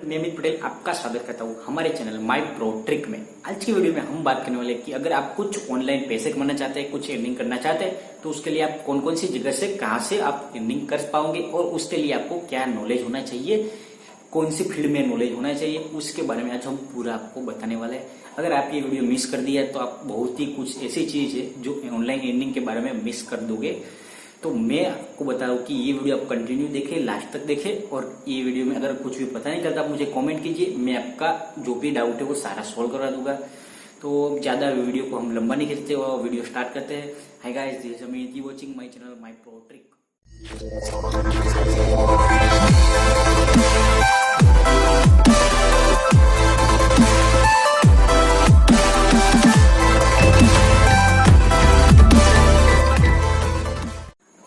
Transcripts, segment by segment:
मैं अमित पटेल आपका स्वागत करता हूँ हमारे चैनल माय प्रो ट्रिक में। आज की वीडियो में हम बात करने वाले कि अगर आप कुछ ऑनलाइन पैसे कमाना चाहते हैं, कुछ अर्निंग करना चाहते हैं, तो उसके लिए आप कौन कौन सी जगह से कहां से आप अर्निंग कर पाओगे और उसके लिए आपको क्या नॉलेज होना चाहिए, कौन सी फील्ड में नॉलेज होना चाहिए, उसके बारे में आज हम पूरा आपको बताने वाले हैं। अगर आप ये वीडियो मिस कर दिया तो आप बहुत ही कुछ ऐसी चीज है जो ऑनलाइन अर्निंग के बारे में मिस कर दोगे। तो मैं आपको बता रहा हूँ कि ये वीडियो आप कंटिन्यू देखें, लास्ट तक देखें, और ये वीडियो में अगर कुछ भी पता नहीं चलता आप मुझे कमेंट कीजिए, मैं आपका जो भी डाउट है वो सारा सॉल्व करवा दूंगा। तो ज्यादा वीडियो को हम लंबा नहीं खींचते और वीडियो स्टार्ट करते हैं। Hi guys, this is Amit, you watching my channel my pro trick.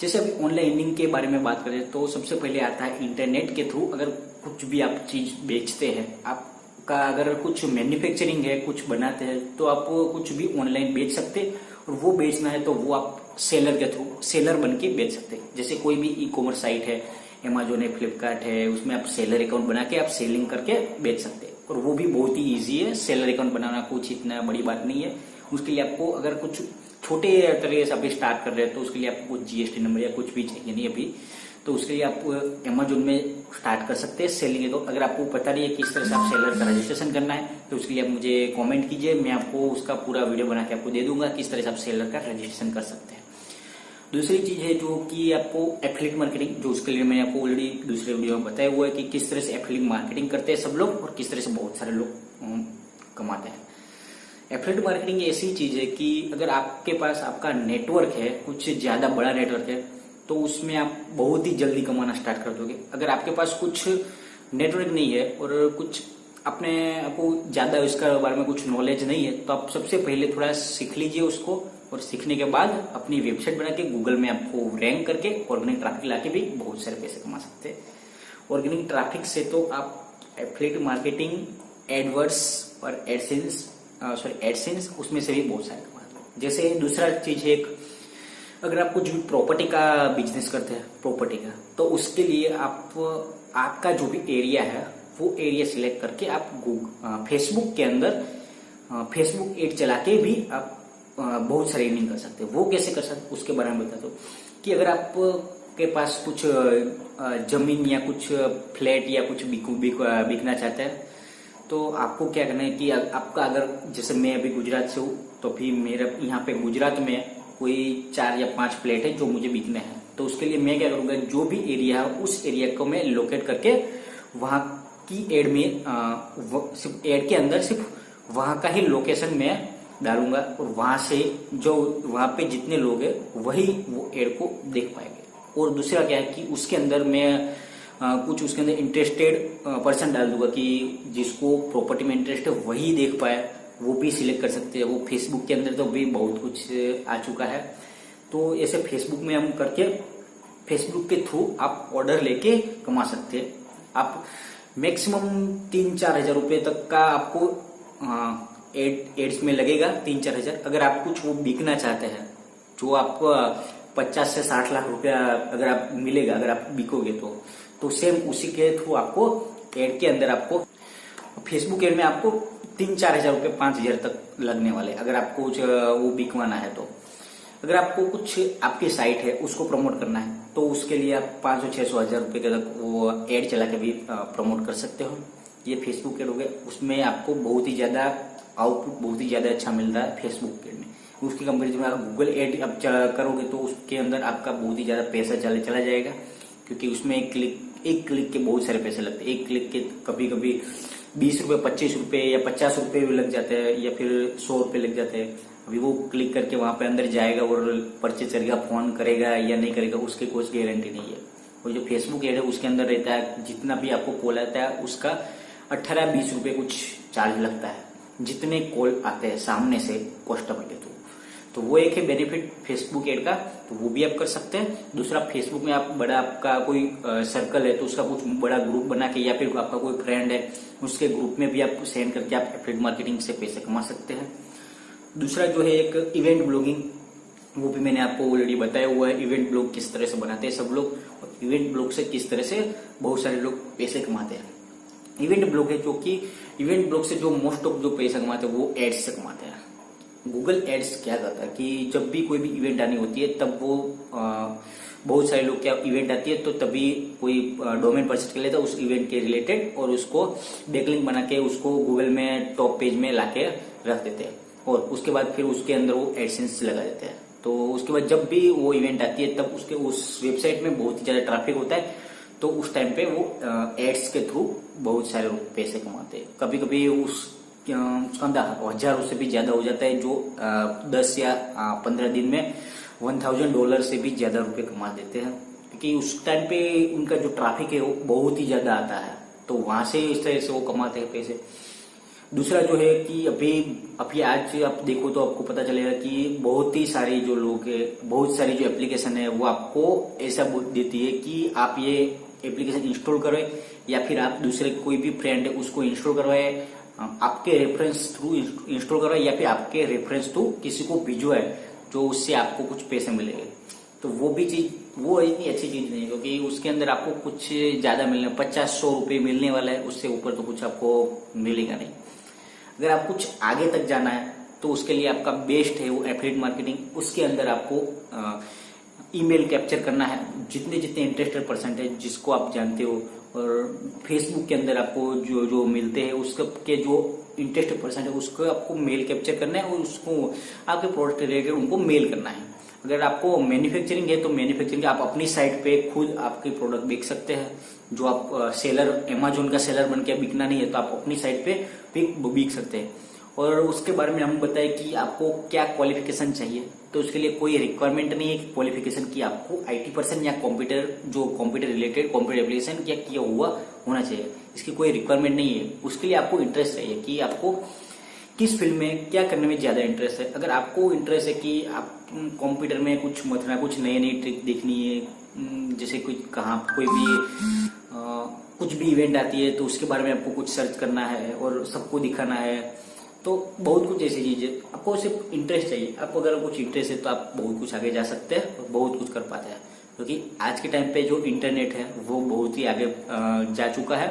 जैसे अभी ऑनलाइन अर्निंग के बारे में बात करें तो सबसे पहले आता है इंटरनेट के थ्रू। अगर कुछ भी आप चीज बेचते हैं, आपका अगर कुछ मैन्युफैक्चरिंग है, कुछ बनाते हैं, तो आप कुछ भी ऑनलाइन बेच सकते हैं। और वो बेचना है तो वो आप सेलर के थ्रू सेलर बन के बेच सकते हैं। जैसे कोई भी ई कॉमर्स साइट है, अमेजोन है, फ्लिपकार्ट है, उसमें आप सेलर अकाउंट बना के आप सेलिंग करके बेच सकते हैं। और वो भी बहुत ही ईजी है, सेलर अकाउंट बनाना कुछ इतना बड़ी बात नहीं है। उसके लिए आपको अगर कुछ छोटे तरीके से अभी स्टार्ट कर रहे हैं तो उसके लिए आपको जीएसटी नंबर या कुछ भी चाहिए नहीं अभी, तो उसके लिए आप अमेजोन में स्टार्ट कर सकते हैं सेलिंग। तो अगर आपको पता नहीं है किस तरह से आप सेलर का रजिस्ट्रेशन करना है तो उसके लिए आप मुझे कमेंट कीजिए, मैं आपको उसका पूरा वीडियो बना के आपको दे दूंगा किस तरह से आप सेलर का रजिस्ट्रेशन कर सकते हैं। दूसरी चीज है जो कि आपको एफिलिएट मार्केटिंग, जो उसके लिए मैंने आपको ऑलरेडी दूसरे वीडियो में बताया हुआ है कि किस तरह से एफिलिएट मार्केटिंग करते हैं सब लोग और किस तरह से बहुत सारे लोग कमाते हैं। एफिलिएट मार्केटिंग ऐसी चीज है कि अगर आपके पास आपका नेटवर्क है, कुछ ज्यादा बड़ा नेटवर्क है, तो उसमें आप बहुत ही जल्दी कमाना स्टार्ट कर दोगे। अगर आपके पास कुछ नेटवर्क नहीं है और कुछ आपको ज्यादा इसका बारे में कुछ नॉलेज नहीं है, तो आप सबसे पहले थोड़ा सीख लीजिए उसको, और सीखने के बाद अपनी वेबसाइट बना के गूगल में आपको रैंक करके ऑर्गेनिक ट्रैफिक लाके भी बहुत सारे पैसे कमा सकते हैं। ऑर्गेनिक ट्रैफिक से तो आप एफिलिएट मार्केटिंग, एडवर्ड्स और एडसेंस उसमें से भी बहुत सारे कमाते हैं। जैसे दूसरा चीज है, अगर आप कुछ भी प्रॉपर्टी का बिजनेस करते हैं, प्रॉपर्टी का, तो उसके लिए आपका जो भी एरिया है वो एरिया सिलेक्ट करके आप फेसबुक के अंदर फेसबुक एड चला के भी आप बहुत सारी अर्निंग कर सकते हैं। वो कैसे कर सकते हैं उसके बारे में बताता हूँ कि अगर आप के पास कुछ जमीन या कुछ फ्लैट या कुछ बिकना चाहते हैं, तो आपको क्या करना है कि आपका अगर जैसे मैं अभी गुजरात से हूँ, तो फिर मेरा यहाँ पे गुजरात में कोई 4 या 5 फ्लैट है जो मुझे बिकने हैं। तो उसके लिए मैं क्या करूंगा, जो भी एरिया है उस एरिया को मैं लोकेट करके वहां की एड में सिर्फ एड के अंदर सिर्फ वहां का ही लोकेशन में डालूंगा, और वहां से जो वहां पे जितने लोग हैं वही वो एड को देख पाएंगे। और दूसरा क्या है कि उसके अंदर मैं कुछ उसके अंदर इंटरेस्टेड पर्सन डाल दूंगा कि जिसको प्रॉपर्टी में इंटरेस्ट है वही देख पाए, वो भी सिलेक्ट कर सकते हैं। वो फेसबुक के अंदर तो भी बहुत कुछ आ चुका है। तो ऐसे फेसबुक में हम करके फेसबुक के थ्रू आप ऑर्डर लेके कमा सकते हैं। आप मैक्सिमम 3-4 हजार रुपये तक का आपको एड्स में लगेगा, 3-4 हजार। अगर आप कुछ वो बिकना चाहते हैं जो आपको 50 से 60 लाख रुपया अगर आप मिलेगा, अगर आप बिकोगे तो सेम उसी के थ्रू आपको एड के अंदर आपको फेसबुक एड में आपको 3-4 हजार रुपये 5 हजार तक लगने वाले, अगर आपको कुछ वो बिकवाना है। तो अगर आपको कुछ आपकी साइट है उसको प्रमोट करना है तो उसके लिए आप 500-600 हजार रुपये के तक वो एड चला के भी प्रमोट कर सकते हो। ये फेसबुक एड हो गया, उसमें आपको बहुत ही ज्यादा आउटपुट बहुत ही ज्यादा अच्छा मिलता है फेसबुक एड में। उसकी कंपेरिजन में आप गूगल एड अब करोगे तो उसके अंदर आपका बहुत ही ज्यादा पैसा चला जाएगा, क्योंकि उसमें एक क्लिक के बहुत सारे पैसे लगते हैं। एक क्लिक के कभी कभी 20 रुपए, 25 रुपए या 50 रुपए भी लग जाते हैं, या फिर 100 रुपए लग जाते हैं। अभी वो क्लिक करके वहां पे अंदर जाएगा और परचेज करेगा, फोन करेगा या नहीं करेगा उसकी कोई गारंटी नहीं है। और जो फेसबुक एड है उसके अंदर रहता है, जितना भी आपको कॉल आता है उसका 18-20 रुपए कुछ चार्ज लगता है, जितने कॉल आते हैं सामने से कस्टमर के थ्रू। तो वो एक है बेनिफिट फेसबुक एड का, तो वो भी आप कर सकते हैं। दूसरा, फेसबुक में आप बड़ा आपका कोई सर्कल है तो उसका कुछ बड़ा ग्रुप बना के, या फिर आपका कोई फ्रेंड है उसके ग्रुप में भी आप सेंड करके आप एफिलिएट मार्केटिंग से पैसे कमा सकते हैं। दूसरा जो है एक इवेंट ब्लॉगिंग, वो भी मैंने आपको ऑलरेडी बताया हुआ है। इवेंट ब्लॉग किस तरह से बनाते हैं सब लोग, और इवेंट ब्लॉग से किस तरह से बहुत सारे लोग पैसे कमाते हैं। इवेंट ब्लॉग है, जो कि इवेंट ब्लॉग से जो मोस्ट ऑफ जो पैसा कमाते हैं वो एड्स से कमाते हैं। गूगल एड्स क्या करता है कि जब भी कोई भी इवेंट आनी होती है तब वो बहुत सारे लोग क्या इवेंट आती है तो तभी कोई डोमेन परचेज कर लेता है उस इवेंट के रिलेटेड, और उसको बैकलिंक बना के उसको गूगल में टॉप पेज में लाके रख देते हैं, और उसके बाद फिर उसके अंदर वो एडसेंस लगा देते हैं। तो उसके बाद जब भी वो इवेंट आती है तब उसके उस वेबसाइट में बहुत ही ज्यादा ट्रैफिक होता है, तो उस टाइम पे वो एड्स के थ्रू बहुत सारे लोग पैसे कमाते हैं। कभी कभी उसका अंदर 1000 से भी ज्यादा हो जाता है, जो 10 या 15 दिन में $1000 से भी ज्यादा रुपए कमा देते हैं, क्योंकि उस टाइम पे उनका जो ट्रैफिक है वो बहुत ही ज्यादा आता है, तो वहां से इस तरह से वो कमाते हैं पैसे। दूसरा जो है कि अभी आज आप देखो तो आपको पता चलेगा कि बहुत ही सारे जो लोग है, बहुत सारी जो एप्लीकेशन है वो आपको ऐसा देती है कि आप ये एप्लीकेशन इंस्टॉल करें, या फिर आप दूसरे कोई भी फ्रेंड है उसको इंस्टॉल करवाए, आपके रेफरेंस थ्रू इंस्टॉल करवाए, या फिर आपके रेफरेंस थ्रू किसी को भिजवाए, जो उससे आपको कुछ पैसे मिलेंगे। तो वो भी चीज, वो इतनी अच्छी चीज नहीं है, क्योंकि उसके अंदर आपको कुछ ज्यादा मिलने 50-100 रुपये मिलने वाला है, उससे ऊपर तो कुछ आपको मिलेगा नहीं। अगर आप कुछ आगे तक जाना है तो उसके लिए आपका बेस्ट है वो एफिलिएट मार्केटिंग। उसके अंदर आपको ईमेल कैप्चर करना है, जितने जितने इंटरेस्टेड पर्सन है जिसको आप जानते हो, और फेसबुक के अंदर आपको जो जो मिलते हैं उसके जो इंटरेस्टेड पर्सन है उसको आपको मेल कैप्चर करना है, और उसको आपके प्रोडक्ट रिलेटेड उनको मेल करना है। अगर आपको मैन्युफैक्चरिंग है तो मैन्युफैक्चरिंग आप अपनी साइट पे खुद आपके प्रोडक्ट बेच सकते हैं, जो आप सेलर, अमेजोन का सेलर बन के बिकना नहीं है तो आप अपनी साइट पे बिक सकते हैं। और उसके बारे में हम बताएं कि आपको क्या क्वालिफिकेशन चाहिए, तो उसके लिए कोई रिक्वायरमेंट नहीं है कि क्वालिफिकेशन की आपको IT पर्सन या कंप्यूटर रिलेटेड कंप्यूटर एप्लीकेशन क्या किया हुआ होना चाहिए, इसकी कोई रिक्वायरमेंट नहीं है। उसके लिए आपको इंटरेस्ट चाहिए कि आपको किस फील्ड में क्या करने में ज्यादा इंटरेस्ट है। अगर आपको इंटरेस्ट है कि आप कंप्यूटर में कुछ मथना, कुछ नई नई ट्रिक देखनी है, जैसे कुछ भी इवेंट आती है तो उसके बारे में आपको कुछ सर्च करना है और सबको दिखाना है, तो बहुत कुछ ऐसी चीज है। आपको सिर्फ इंटरेस्ट चाहिए, आपको अगर कुछ इंटरेस्ट है तो आप बहुत कुछ आगे जा सकते हैं और बहुत कुछ कर पाते हैं, क्योंकि आज के टाइम पे जो इंटरनेट है वो बहुत ही आगे जा चुका है।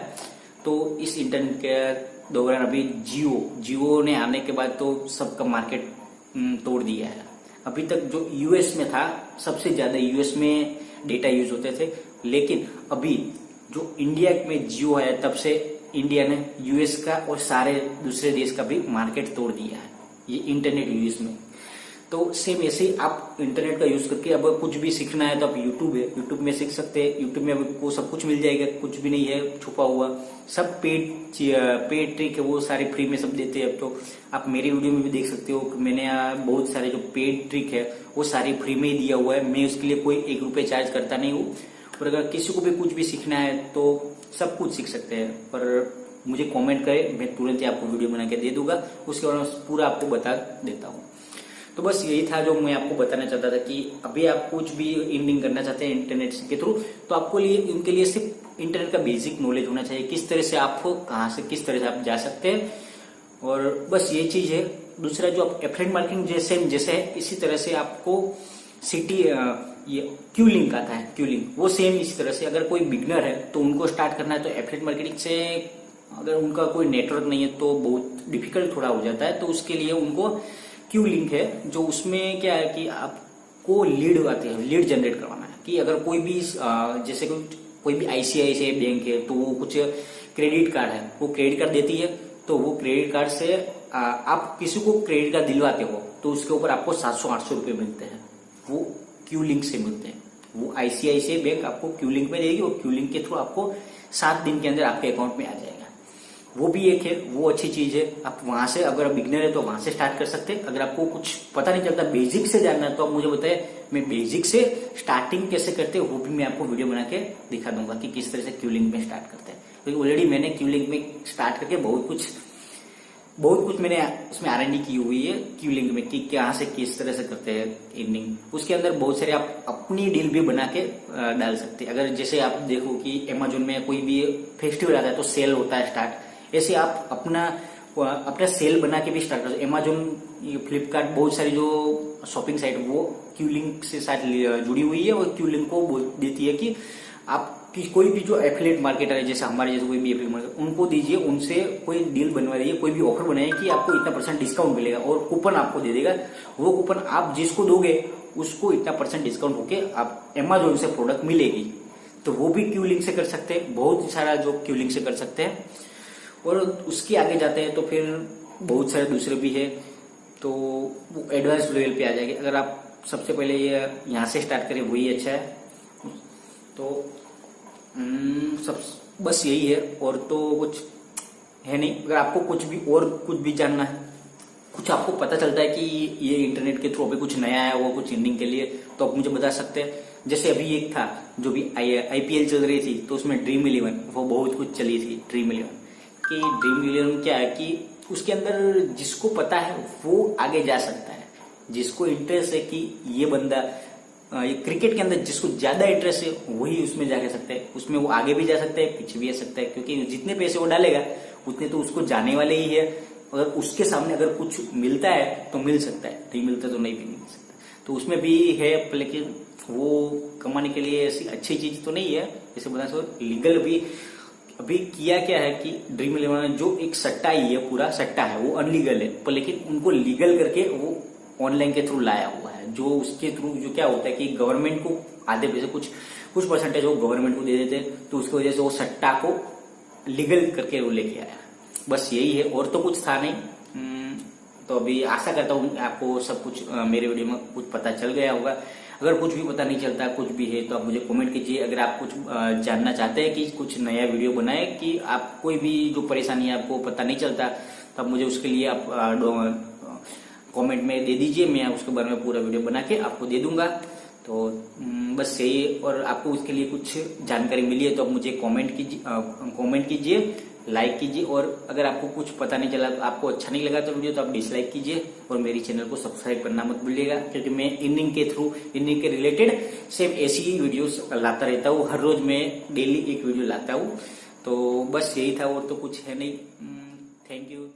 तो इस इंटरनेट के दौरान अभी जियो ने आने के बाद तो सबका मार्केट तोड़ दिया है। अभी तक जो यूएस में था, सबसे ज्यादा यूएस में डेटा यूज होते थे, लेकिन अभी जो इंडिया में जियो है तब से इंडिया ने यूएस का और सारे दूसरे देश का भी मार्केट तोड़ दिया है ये इंटरनेट यूज में। तो सेम ऐसे ही आप इंटरनेट का यूज करके अब कुछ भी सीखना है तो आप यूट्यूब में सीख सकते हैं। यूट्यूब में आपको सब कुछ मिल जाएगा, कुछ भी नहीं है छुपा हुआ, सब पेड ट्रिक है, वो सारे फ्री में सब देते हैं। अब तो आप मेरी वीडियो में भी देख सकते हो कि मैंने बहुत सारे जो पेड ट्रिक है वो सारे फ्री में ही दिया हुआ है, मैं उसके लिए कोई ₹1 चार्ज करता नहीं हूँ। और अगर किसी को भी कुछ भी सीखना है तो सब कुछ सीख सकते हैं, पर मुझे कमेंट करें, मैं तुरंत ही आपको वीडियो बना के दे दूंगा, उसके बाद पूरा आपको बता देता हूँ। तो बस यही था जो मैं आपको बताना चाहता था कि अभी आप कुछ भी अर्निंग करना चाहते हैं इंटरनेट के थ्रू, तो आपको उनके लिए सिर्फ इंटरनेट का बेसिक नॉलेज होना चाहिए, किस तरह से आप कहाँ से किस तरह से आप जा सकते हैं, और बस ये चीज है। दूसरा जो आप एफिलिएट मार्केटिंग जैसे है इसी तरह से आपको ये क्यू लिंक आता है, क्यू लिंक वो सेम इसी तरह से। अगर कोई बिगनर है तो उनको स्टार्ट करना है तो एफिलिएट मार्केटिंग से, अगर उनका कोई नेटवर्क नहीं है तो बहुत डिफिकल्ट थोड़ा हो जाता है, तो उसके लिए उनको क्यू लिंक है, जो उसमें क्या है कि आपको लीड आते हैं, लीड जनरेट करवाना है। कि अगर कोई भी जैसे कोई भी ICICI बैंक है तो वो कुछ क्रेडिट कार्ड है, वो क्रेडिट कार्ड देती है, तो वो क्रेडिट कार्ड से आप किसी को क्रेडिट कार्ड दिलवाते हो तो उसके ऊपर आपको 700-800 रुपये मिलते हैं, वो क्यू लिंक से मिलते हैं। वो ICICI बैंक आपको क्यू लिंक में देगी और क्यू लिंक के थ्रू आपको 7 दिन के अंदर आपके अकाउंट में आ जाएगा। वो भी एक है, वो अच्छी चीज है। आप वहां से, अगर बिगनर है तो वहां से स्टार्ट कर सकते हैं। अगर आपको कुछ पता नहीं चलता, बेसिक से जानना है, तो आप मुझे बताए, मैं बेसिक से स्टार्टिंग कैसे करते हैं वो भी मैं आपको वीडियो बना के दिखा दूंगा कि किस तरह से क्यू लिंक में स्टार्ट करते हैं। क्योंकि ऑलरेडी मैंने क्यू लिंक में स्टार्ट करके बहुत कुछ मैंने उसमें R&D की हुई है क्यू लिंक में, कि कहाँ से किस तरह से करते हैं अर्निंग। उसके अंदर बहुत सारे आप अपनी डील भी बना के डाल सकते हैं। अगर जैसे आप देखो कि अमेजोन में कोई भी फेस्टिवल आता है तो सेल होता है स्टार्ट, ऐसे आप अपना सेल बना के भी स्टार्ट कर सकते। अमेजोन, फ्लिपकार्ट, बहुत सारी जो शॉपिंग साइट वो क्यू लिंक से साथ जुड़ी हुई है और क्यू लिंक को देती है कि आप कि कोई भी जो एफिलिएट मार्केटर है, जैसे हमारे जैसे कोई भी एफिलिएट मार्केटर, उनको दीजिए, उनसे कोई डील बनवा दीजिए, कोई भी ऑफर बनाइए कि आपको इतना % डिस्काउंट मिलेगा और कूपन आपको दे देगा। वो कूपन आप जिसको दोगे उसको इतना % डिस्काउंट होके आप अमेजोन से प्रोडक्ट मिलेगी। तो वो भी क्यू लिंक से कर सकते हैं, बहुत सारा जो क्यू लिंक से कर सकते हैं। और उसके आगे जाते हैं तो फिर बहुत सारे दूसरे भी है, तो वो एडवांस लेवल पे आ जाएंगे। अगर आप सबसे पहले ये यहाँ से स्टार्ट करें वही अच्छा है। तो सब बस यही है, और तो कुछ है नहीं। अगर आपको कुछ भी जानना है, कुछ आपको पता चलता है कि ये इंटरनेट के थ्रू अभी कुछ नया है, वो कुछ इंडिंग के लिए, तो आप मुझे बता सकते हैं। जैसे अभी एक था जो भी IPL चल रही थी, तो उसमें ड्रीम 11 वो बहुत कुछ चली थी। ड्रीम 11 कि ड्रीम 11 क्या है कि उसके अंदर जिसको पता है वो आगे जा सकता है, जिसको इंटरेस्ट है कि ये बंदा ये क्रिकेट के अंदर जिसको ज्यादा इंटरेस्ट है वही उसमें जाके सकता है। उसमें वो आगे भी जा सकता है, पीछे भी आ सकता है, क्योंकि जितने पैसे वो डालेगा उतने तो उसको जाने वाले ही है। अगर उसके सामने अगर कुछ मिलता है तो मिल सकता है, नहीं मिलता तो नहीं भी नहीं मिल सकता। तो उसमें भी है, लेकिन वो कमाने के लिए ऐसी अच्छी चीज तो नहीं है। जैसे बता सो लीगल भी अभी किया क्या है कि ड्रीम 11 जो एक सट्टा ही है, पूरा सट्टा है, वो अनलीगल है, पर लेकिन उनको लीगल करके वो ऑनलाइन के थ्रू लाया हुआ है। जो उसके थ्रू जो क्या होता है कि गवर्नमेंट को आधे पैसे कुछ % वो गवर्नमेंट को दे देते, तो उसकी वजह से वो सट्टा को लीगल करके वो लेके आया। बस यही है, और तो कुछ था नहीं। तो अभी आशा करता हूँ आपको सब कुछ मेरे वीडियो में कुछ पता चल गया होगा। अगर कुछ भी पता नहीं चलता, कुछ भी है, तो आप मुझे कमेंट कीजिए। अगर आप कुछ जानना चाहते हैं कि कुछ नया वीडियो बनाए, कि आप कोई भी जो परेशानी है आपको पता नहीं चलता, तो आप मुझे उसके लिए आप कमेंट में दे दीजिए, मैं उसके बारे में पूरा वीडियो बना के आपको दे दूंगा। तो बस यही, और आपको उसके लिए कुछ जानकारी मिली है तो आप मुझे कमेंट कीजिए, लाइक कीजिए। और अगर आपको कुछ पता नहीं चला, आपको अच्छा नहीं लगा तो वीडियो, तो आप डिसलाइक कीजिए, और मेरी चैनल को सब्सक्राइब करना मत भूलिएगा, क्योंकि मैं इंडिंग के रिलेटेड सिर्फ ऐसी ही वीडियोस लाता रहता हूँ। हर रोज मैं डेली एक वीडियो लाता हूँ। तो बस यही था, और तो कुछ है नहीं। Thank you.